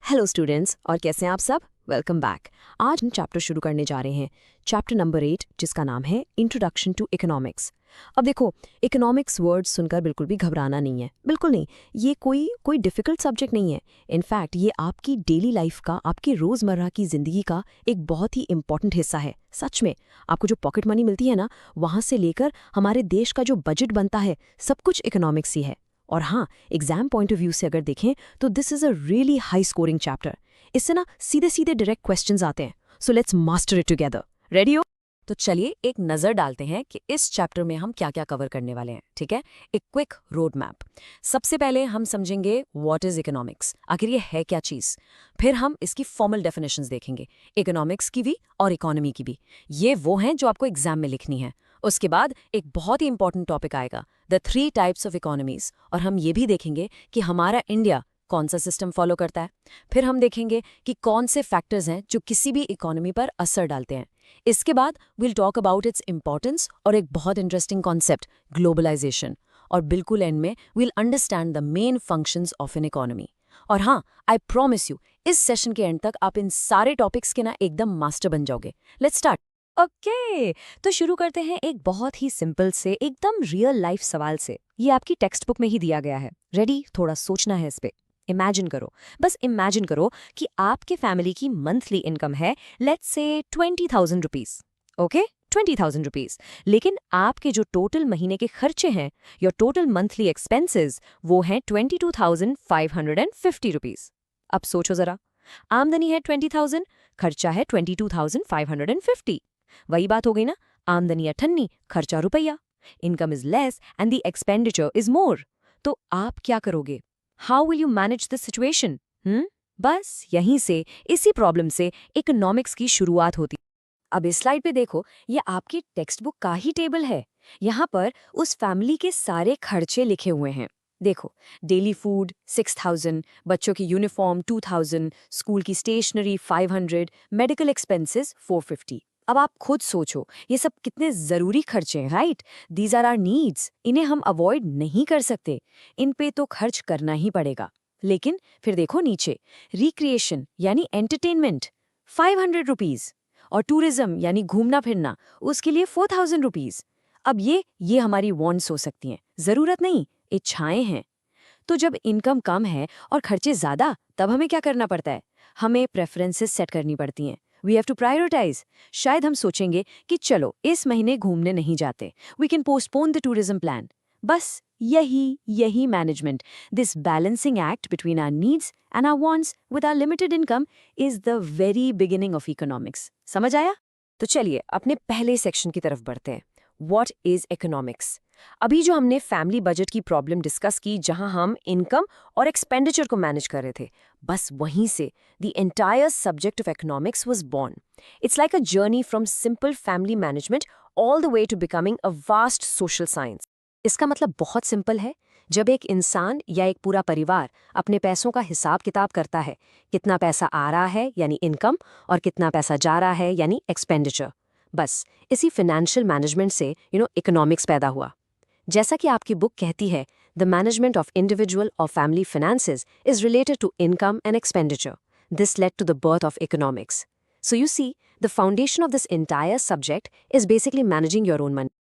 Hello students, और कैसे हैं आप सब? Welcome back. आज हम चैप्टर शुरू करने जा रहे हैं, चैप्टर नंबर 8, जिसका नाम है इंट्रोडक्शन टू इकोनॉमिक्स। अब देखो, इकोनॉमिक्स वर्ड सुनकर बिल्कुल भी घबराना नहीं है, बिल्कुल नहीं। ये कोई डिफिकल्ट सब्जेक्ट नहीं है। इनफैक्ट ये आपकी डेली लाइफ का, आपकी रोज़मर्रा की ज़िंदगी का एक बहुत ही इंपॉर्टेंट हिस्सा है। सच में, आपको जो पॉकेट मनी मिलती है ना, वहाँ से लेकर हमारे देश का जो बजट बनता है, सब कुछ इकोनॉमिक्स ही है। और हाँ, एग्जाम पॉइंट ऑफ व्यू से अगर देखें तो this is a really high scoring chapter. इससे ना सीधे सीधे डायरेक्ट क्वेश्चंस आते हैं। So let's master it together. Ready हो? तो चलिए एक नज़र डालते हैं कि इस चैप्टर में हम क्या क्या कवर करने वाले हैं। ठीक है, एक क्विक रोड मैप। सबसे पहले हम समझेंगे व्हाट इज इकोनॉमिक्स, आखिर ये है क्या चीज़। फिर हम इसकी फॉर्मल डेफिनेशंस देखेंगे, इकोनॉमिक्स की भी और इकोनॉमी की भी। ये वो हैं जो आपको एग्जाम में लिखनी है। उसके बाद एक बहुत ही इंपॉर्टेंट टॉपिक आएगा, द 3 टाइप्स ऑफ इकोनॉमीज, और हम ये भी देखेंगे कि हमारा इंडिया कौन सा सिस्टम फॉलो करता है। फिर हम देखेंगे कि कौन से फैक्टर्स हैं जो किसी भी इकोनॉमी पर असर डालते हैं। इसके बाद will talk about its importance और एक बहुत इंटरेस्टिंग कॉन्सेप्ट, ग्लोबलाइजेशन। और बिल्कुल एंड में will understand the main functions of an economy. और हाँ, आई प्रॉमिस यू, इस सेशन के एंड तक आप इन सारे टॉपिक्स के ना एकदम मास्टर बन जाओगे। Let's start. ओके, तो शुरू करते हैं एक बहुत ही सिंपल से, एकदम रियल लाइफ सवाल से। ये आपकी टेक्स्ट बुक में ही दिया गया है। रेडी? थोड़ा सोचना है इस पे। इमेजिन करो, बस इमेजिन करो कि आपके फैमिली की मंथली इनकम है, let's say 20,000 rupees. Okay, 20,000 rupees. लेकिन आपके जो टोटल महीने के खर्चे हैं, योर टोटल मंथली एक्सपेंसेस, वो हैं 22,550 रुपीज। अब सोचो जरा, आमदनी है 20,000, खर्चा है 22,550। वही बात हो गई ना, आमदनी 98, खर्चा रुपया। Income is less and the expenditure is more. तो आप क्या करोगे? How will you manage this situation? बस यहीं से, इसी प्रॉब्लम से इकोनॉमिक्स की शुरुआत होती। अब इस स्लाइड पे देखो, ये आपकी टेक्स्ट बुक का ही टेबल है। यहाँ पर उस फैमिली के सारे खर्चे लिखे हुए हैं। देखो, डेली फूड 6,000, बच्चों की यूनिफॉर्म 2,000, स्कूल की स्टेशनरी 500, मेडिकल एक्सपेंसेस 450। अब आप खुद सोचो, ये सब कितने जरूरी खर्चे हैं, right? These are our needs, इन्हें हम अवॉइड नहीं कर सकते। इन पे तो खर्च करना ही पड़ेगा। लेकिन फिर देखो नीचे, रिक्रिएशन यानी एंटरटेनमेंट 500 रुपीज, और टूरिज्म यानी घूमना फिरना, उसके लिए 4,000 रुपीज। अब ये हमारी वॉन्ट्स हो सकती हैं, जरूरत नहीं, इच्छाएं हैं। तो जब इनकम कम है और खर्चे ज्यादा, तब हमें क्या करना पड़ता है? हमें प्रेफरेंसेस सेट करनी पड़ती हैं। We have to prioritise. शायद हम सोचेंगे कि चलो इस महीने घूमने नहीं जाते, we can postpone the tourism plan. बस यही management, this balancing act between our needs and our wants with our limited income is the very beginning of economics. समझ आया? तो चलिए अपने पहले सेक्शन की तरफ बढ़ते हैं, व्हाट इज इकोनॉमिक्स। अभी जो हमने फैमिली बजट की प्रॉब्लम डिस्कस की, जहां हम इनकम और एक्सपेंडिचर को मैनेज कर रहे थे, बस वहीं से the entire subject of economics was born. It's like a journey from simple family management all the way to becoming a vast social science. इसका मतलब बहुत सिंपल है। जब एक इंसान या एक पूरा परिवार अपने पैसों का हिसाब किताब करता है, कितना पैसा आ रहा है यानी इनकम, और कितना पैसा जा रहा है यानी एक्सपेंडिचर, बस इसी फाइनेंशियल मैनेजमेंट से इकोनॉमिक्स पैदा हुआ। जैसा कि आपकी बुक कहती है, द मैनेजमेंट ऑफ इंडिविजुअल और family finances is related to income and expenditure. This led to the birth of economics. So you see, the foundation of this entire subject is basically managing your own money.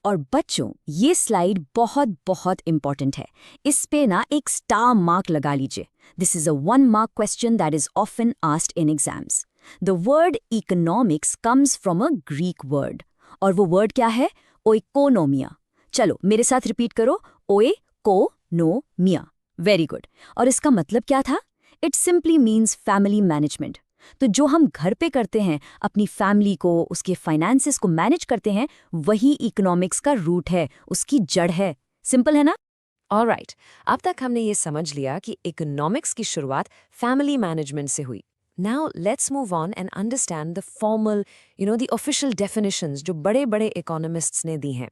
और बच्चों, ये slide बहुत बहुत important है। इस पे ना एक स्टार मार्क लगा लीजिए। This is a 1 mark question that is often asked in exams. The word economics comes from a Greek word, और वो वर्ड क्या है? ओइकोनोमिया। चलो मेरे साथ रिपीट करो, ओइकोनोमिया। Very good. और इसका मतलब क्या था? It simply means family management. तो जो हम घर पे करते हैं, अपनी फैमिली को, उसके फाइनेंसेस को मैनेज करते हैं, वही इकोनॉमिक्स का रूट है, उसकी जड़ है। सिंपल है ना? ऑलराइट, अब तक हमने ये समझ लिया कि इकोनॉमिक्स की शुरुआत फैमिली मैनेजमेंट से हुई। Now let's move on and understand the formal, the official definitions जो बड़े बड़े इकोनॉमिस्ट्स ने दी हैं।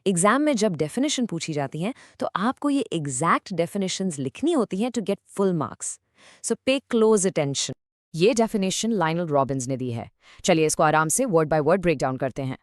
एग्जाम में जब डेफिनेशन पूछी जाती हैं, तो आपको ये एग्जैक्ट डेफिनेशंस लिखनी होती हैं to get full marks. So pay close attention. ये डेफिनेशन लायनल रॉबिन्स ने दी है। चलिए इसको आराम से word by word break down करते हैं।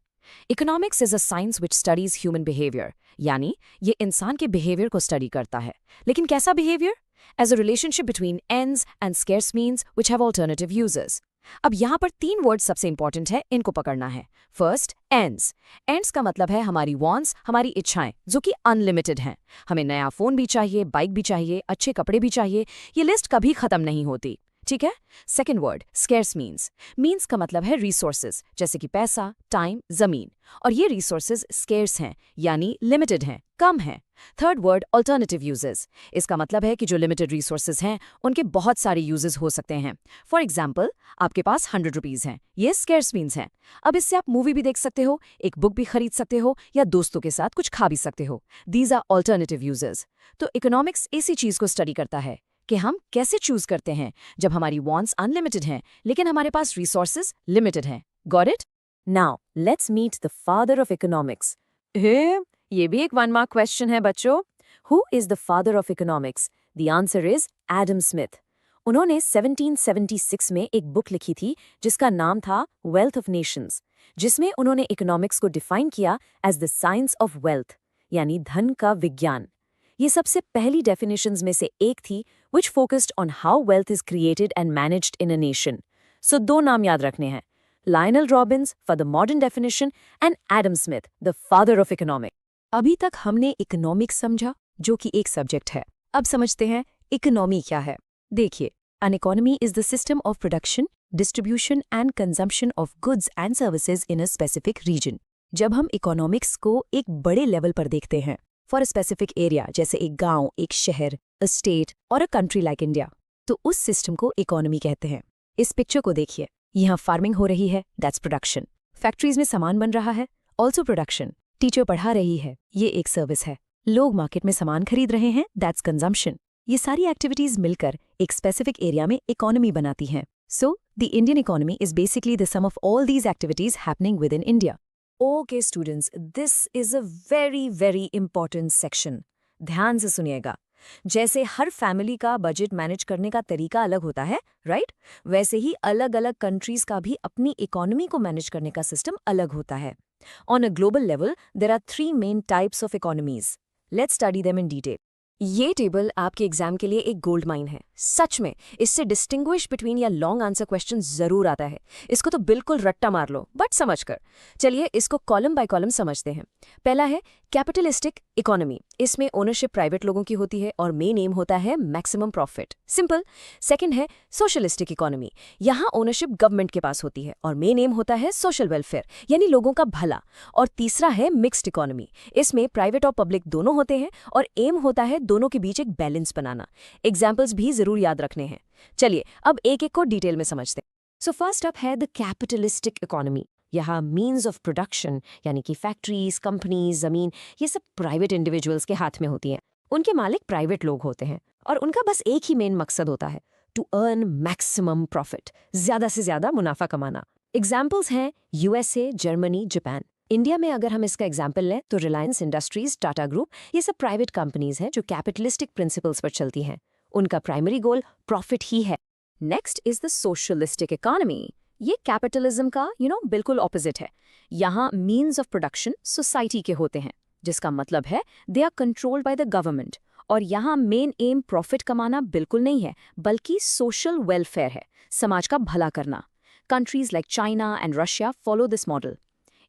Economics is a science which studies human behaviour, यानी ये इंसान के बिहेवियर को स्टडी करता है। लेकिन कैसा behaviour? as a relationship between ends and scarce means which have alternative uses. अब यहाँ पर 3 वर्ड सबसे इंपॉर्टेंट है, इनको पकड़ना है। First, ends। ends का मतलब है हमारी wants, हमारी इच्छाएं, जो कि अनलिमिटेड हैं। हमें नया फोन भी चाहिए, बाइक भी चाहिए, अच्छे कपड़े भी चाहिए, ये लिस्ट कभी खत्म नहीं होती। ठीक है। सेकेंड वर्ड, स्केर्स मीन्स का मतलब है रिसोर्सेज, जैसे कि पैसा, टाइम, जमीन, और ये रिसोर्सेज स्केर्स हैं, यानी लिमिटेड हैं, कम हैं। Third word, alternative uses. इसका मतलब है कि जो लिमिटेड रिसोर्सेज हैं उनके बहुत सारे यूजेस हो सकते हैं। फॉर एग्जाम्पल, आपके पास 100 रुपीज हैं, ये स्केर्स मीन्स हैं। अब इससे आप मूवी भी देख सकते हो, एक बुक भी खरीद सकते हो, या दोस्तों के साथ कुछ खा भी सकते हो। These are alternative uses. तो इकोनॉमिक्स इसी चीज को स्टडी करता है कि हम कैसे चूज करते हैं जब हमारी वॉन्ट्स अनलिमिटेड हैं लेकिन हमारे पास रिसोर्सेज लिमिटेड हैं। Got it? Now let's meet the father of economics. ये भी एक 1 मार्क क्वेश्चन है बच्चों। Who is the father of economics? The answer is Adam Smith. उन्होंने 1776 में एक बुक लिखी थी जिसका नाम था वेल्थ ऑफ नेशंस, जिसमें उन्होंने इकोनॉमिक्स को डिफाइन किया as the science of wealth, यानी धन का विज्ञान। ये सबसे पहली डेफिनेशंस में से एक थी which focused on how wealth is created and managed in a nation. So 2 नाम याद रखने हैं, Lionel Robbins for the modern definition and Adam Smith, the father of economics. अभी तक हमने इकोनॉमिक्स समझा, जो कि एक सब्जेक्ट है। अब समझते हैं इकोनॉमी क्या है। देखिए, an economy is the system of production, distribution and consumption of goods and services in a specific region. जब हम इकोनॉमिक्स को एक बड़े लेवल पर देखते हैं, फॉर अ स्पेसिफिक एरिया, जैसे एक गांव, एक शहर, अ स्टेट और अ कंट्री लाइक इंडिया, तो उस सिस्टम को इकोनॉमी कहते हैं। इस पिक्चर को देखिए, यहाँ फार्मिंग हो रही है, दैट्स प्रोडक्शन। फैक्ट्रीज में सामान बन रहा है, ऑल्सो प्रोडक्शन। टीचर पढ़ा रही है, ये एक सर्विस है। लोग मार्केट में सामान खरीद रहे हैं, दैट्स कंजम्पशन। ये सारी एक्टिविटीज मिलकर एक स्पेसिफिक एरिया में इकोनॉमी बनाती हैं। So the Indian economy is basically the sum of all these activities happening within India. Okay students, this is a very very important section. ध्यान से सुनिएगा। जैसे हर फैमिली का बजट मैनेज करने का तरीका अलग होता है, राइट? वैसे ही अलग अलग कंट्रीज का भी अपनी इकोनॉमी को मैनेज करने का सिस्टम अलग होता है। On a global level there are 3 main types of economies. Let's study them in detail. ये टेबल आपके एग्जाम के लिए एक गोल्ड माइन है। सच में इससे डिस्टिंग्विश बिटवीन या लॉन्ग आंसर क्वेश्चन जरूर आता है। इसको तो बिल्कुल रट्टा मार लो, बट समझ कर। चलिए इसको कॉलम बाय कॉलम समझते हैं। पहला है कैपिटलिस्टिक इकोनॉमी। इसमें ओनरशिप प्राइवेट लोगों की होती है और मेन एम होता है मैक्सिमम प्रॉफिट, सिंपल। सेकंड है सोशलिस्टिक इकोनॉमी। यहाँ ओनरशिप गवर्नमेंट के पास होती है और मेन एम होता है सोशल वेलफेयर, यानी लोगों का भला। और तीसरा है मिक्स्ड इकोनॉमी। इसमें प्राइवेट और पब्लिक दोनों होते हैं और एम होता है दोनों के बीच एक बैलेंस बनाना। एग्जाम्पल्स भी जरूर याद रखने हैं। चलिए अब एक एक को डिटेल में समझते हैं। सो फर्स्ट अप है द कैपिटलिस्टिक इकोनॉमी। यहाँ मीन्स ऑफ प्रोडक्शन, यानी कि फैक्ट्रीज, कंपनीज, जमीन, ये सब प्राइवेट इंडिविजुअल्स के हाथ में होती हैं। उनके मालिक प्राइवेट लोग होते हैं और उनका बस एक ही मेन मकसद होता है, टू अर्न मैक्सिमम प्रॉफिट, ज्यादा से ज्यादा मुनाफा कमाना। एग्जाम्पल्स हैं यूएसए, जर्मनी, जापान। इंडिया में अगर हम इसका एग्जाम्पल लें तो रिलायंस इंडस्ट्रीज, टाटा ग्रुप, ये सब प्राइवेट कंपनीज हैं जो कैपिटलिस्टिक प्रिंसिपल्स पर चलती हैं। उनका प्राइमरी गोल प्रॉफिट ही है। Next is the socialistic economy. ये कैपिटलिज्म का बिल्कुल ऑपोजिट है। यहाँ मीन्स ऑफ प्रोडक्शन सोसाइटी के होते हैं, जिसका मतलब है they are controlled by the government. और यहाँ मेन एम प्रॉफिट कमाना बिल्कुल नहीं है, बल्कि सोशल वेलफेयर है, समाज का भला करना। Countries like China and Russia follow this model.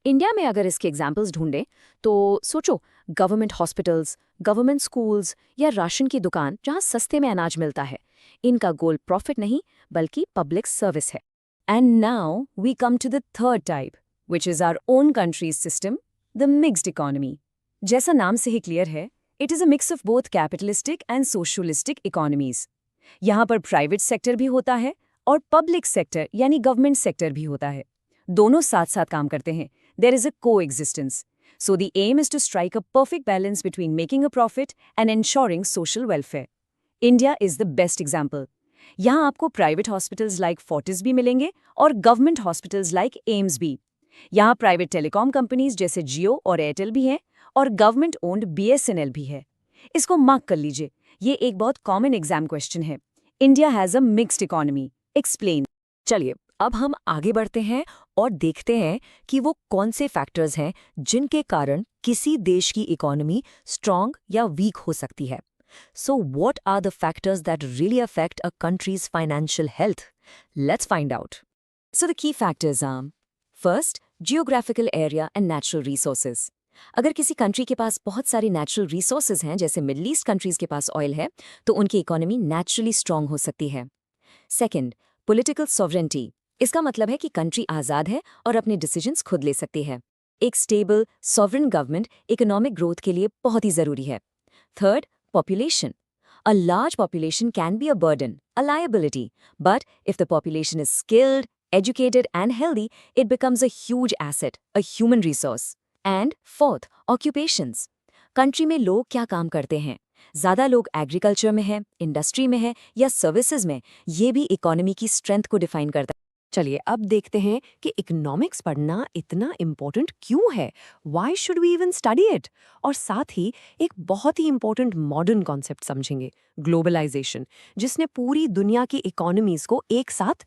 India में अगर इसके एग्जाम्पल्स ढूंढें तो सोचो, गवर्नमेंट हॉस्पिटल्स, गवर्नमेंट स्कूल्स या राशन की दुकान जहाँ सस्ते में अनाज मिलता है। इनका गोल प्रॉफिट नहीं बल्कि पब्लिक सर्विस है। And now we come to the third type, which is our own country's system, the mixed economy. जैसा नाम से ही क्लियर है, it is a mix of both capitalistic and socialistic economies. यहाँ पर प्राइवेट सेक्टर भी होता है और पब्लिक सेक्टर यानी गवर्नमेंट सेक्टर भी होता है। दोनों साथ साथ काम करते हैं। There is a coexistence. So the aim is to strike a perfect balance between making a profit and ensuring social welfare. India is the best example. यहाँ आपको प्राइवेट हॉस्पिटल्स लाइक फोर्टिस भी मिलेंगे और गवर्नमेंट हॉस्पिटल्स लाइक एम्स भी। यहाँ private telecom companies जैसे जियो और Airtel भी हैं और गवर्नमेंट ओन्ड BSNL भी है। इसको मार्क कर लीजिए, ये एक बहुत कॉमन एग्जाम क्वेश्चन है। India has a mixed economy, explain. चलिए अब हम आगे बढ़ते हैं और देखते हैं कि वो कौन से फैक्टर्स हैं जिनके कारण किसी देश की इकोनॉमी स्ट्रांग या वीक हो सकती है। So what are the factors that really affect a country's financial health? Let's find out. So the key factors are: first, geographical area and natural resources. अगर किसी कंट्री के पास बहुत सारी नेचुरल रिसोर्सेज हैं, जैसे मिडल ईस्ट कंट्रीज के पास oil है, तो उनकी इकोनॉमी नेचुरली स्ट्रांग हो सकती है। Second, political sovereignty. इसका मतलब है कि कंट्री आज़ाद है और अपने डिसीजंस खुद ले सकती है। एक stable sovereign government economic growth के लिए बहुत ही ज़रूरी है। Third, population. A large population can be a burden, a liability, but if the population is skilled, educated, and healthy, it becomes a huge asset, a human resource. And fourth, occupations. Country में लोग क्या काम करते हैं? ज़्यादा लोग agriculture में हैं, इंडस्ट्री में हैं या सर्विसेज में, ये भी इकोनॉमी की स्ट्रेंथ को डिफाइन करता है। चलिए अब देखते हैं कि इकोनॉमिक्स पढ़ना इतना इम्पोर्टेंट क्यों है, why should we even study it. और साथ ही एक बहुत ही इम्पोर्टेंट मॉडर्न कॉन्सेप्ट समझेंगे, ग्लोबलाइजेशन, जिसने पूरी दुनिया की इकोनॉमीज को एक साथ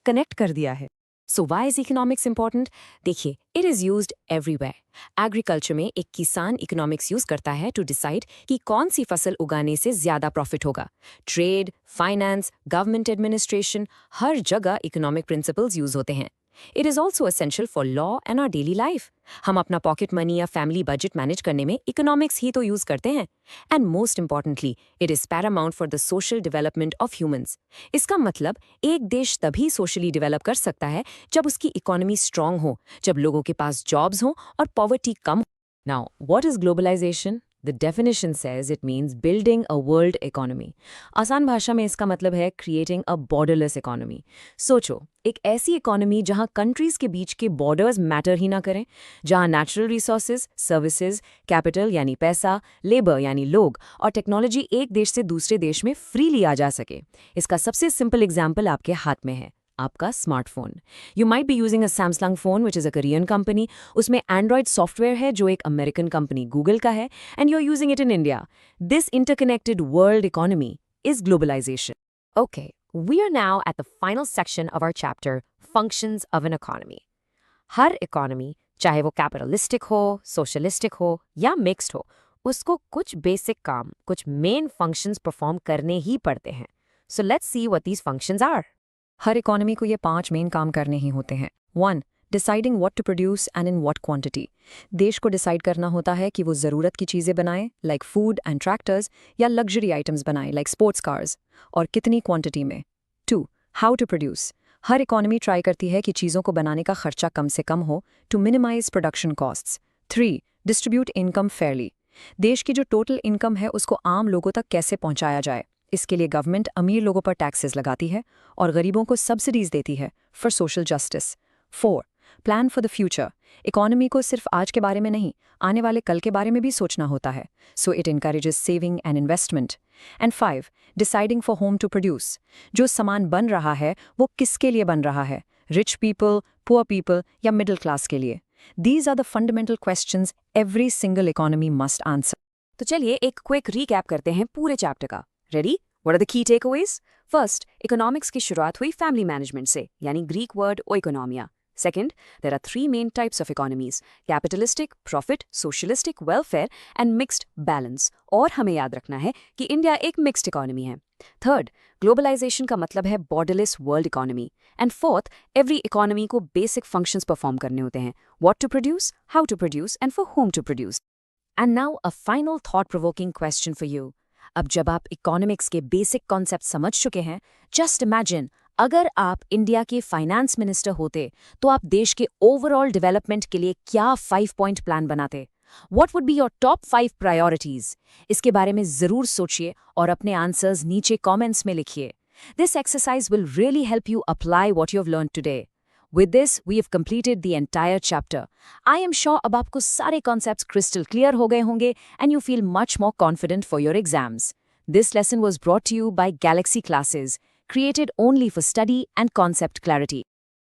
कनेक्ट कर दिया है। सो वाई इज इकोनॉमिक्स इंपॉर्टेंट? देखिए, it is used everywhere. Agriculture में एक किसान इकोनॉमिक्स यूज करता है टू डिसाइड कि कौन सी फसल उगाने से ज़्यादा प्रॉफिट होगा। ट्रेड, फाइनेंस, गवर्नमेंट एडमिनिस्ट्रेशन, हर जगह इकोनॉमिक प्रिंसिपल्स यूज होते हैं। It is also essential for law and our daily life. हम अपना पॉकेट मनी या फैमिली बजट मैनेज करने में इकोनॉमिक्स ही तो यूज करते हैं। And most importantly, it is paramount for the social development of humans. इसका मतलब एक देश तभी सोशली डेवलप कर सकता है जब उसकी इकोनॉमी स्ट्रांग हो, जब लोगों के पास जॉब्स हों और पॉवर्टी कम हो। Now, what is globalization? The definition says it means building a world economy. आसान भाषा में इसका मतलब है creating a borderless economy. सोचो, एक ऐसी इकोनॉमी जहां कंट्रीज के बीच के बॉर्डर्स मैटर ही ना करें, जहां नेचुरल रिसोर्सेज, सर्विसेज, कैपिटल यानी पैसा, लेबर यानी लोग और टेक्नोलॉजी एक देश से दूसरे देश में फ्रीली आ जा सके। इसका सबसे सिंपल एग्जाम्पल आपके हाथ में है, आपका smartphone. You might be using a Samsung phone which is a Korean company, उसमें एंड्रॉयड सॉफ्टवेयर है जो एक अमेरिकन कंपनी गूगल का है, and you are using it in India. This interconnected world economy is globalization. Okay, we are now at the final section of our chapter, functions of an economy. हर economy, चाहे वो capitalistic हो, socialistic हो या mixed हो, उसको कुछ basic काम, कुछ मेन फंक्शंस परफॉर्म करने ही पड़ते हैं। So let's see what these functions are. हर इकोनॉमी को ये 5 मेन काम करने ही होते हैं। 1. Deciding what to produce and in what quantity. देश को डिसाइड करना होता है कि वो ज़रूरत की चीज़ें बनाए, लाइक फूड एंड ट्रैक्टर्स, या लग्जरी आइटम्स बनाए, लाइक स्पोर्ट्स कार्स, और कितनी क्वांटिटी में। 2. How to produce. हर इकोनॉमी ट्राई करती है कि चीज़ों को बनाने का खर्चा कम से कम हो, to minimize production costs. 3. Distribute income fairly. देश की जो टोटल इनकम है उसको आम लोगों तक कैसे पहुंचाया जाए। इसके लिए गवर्नमेंट अमीर लोगों पर टैक्सेस लगाती है और गरीबों को सब्सिडीज देती है for social justice. 4. Plan for the future. Economy को सिर्फ आज के बारे में नहीं, आने वाले कल के बारे में भी सोचना होता है, so it encourages saving and investment. And 5. Deciding for whom to produce. जो सामान बन रहा है वो किसके लिए बन रहा है, रिच पीपल, पुअर पीपल या मिडिल क्लास के लिए। These are the fundamental questions every single economy must answer. तो चलिए एक क्विक रीकैप करते हैं पूरे चैप्टर का। Ready? What are the key takeaways? First, economics की शुरुआत हुई family management से, यानी Greek word oikonomia. Second, there are 3 main types of economies: capitalistic, profit, socialistic, welfare, and mixed balance. और हमें याद रखना है कि इंडिया एक mixed economy है. Third, globalization का मतलब है borderless world economy. And fourth, every economy को basic functions perform करने होते हैं: what to produce, how to produce, and for whom to produce. And now a final thought-provoking question for you. अब जब आप इकोनॉमिक्स के बेसिक कॉन्सेप्ट समझ चुके हैं, जस्ट इमेजिन अगर आप इंडिया के फाइनेंस मिनिस्टर होते तो आप देश के ओवरऑल डेवलपमेंट के लिए क्या 5 पॉइंट प्लान बनाते? What would be your top 5 priorities? इसके बारे में जरूर सोचिए और अपने आंसर्स नीचे कमेंट्स में लिखिए। This exercise will really help you apply what you have learned today. With this, we have completed the entire chapter. I am sure अब आपको सारे concepts crystal clear हो गए होंगे and you feel much more confident for your exams. This lesson was brought to you by Galaxy Classes, created only for study and concept clarity.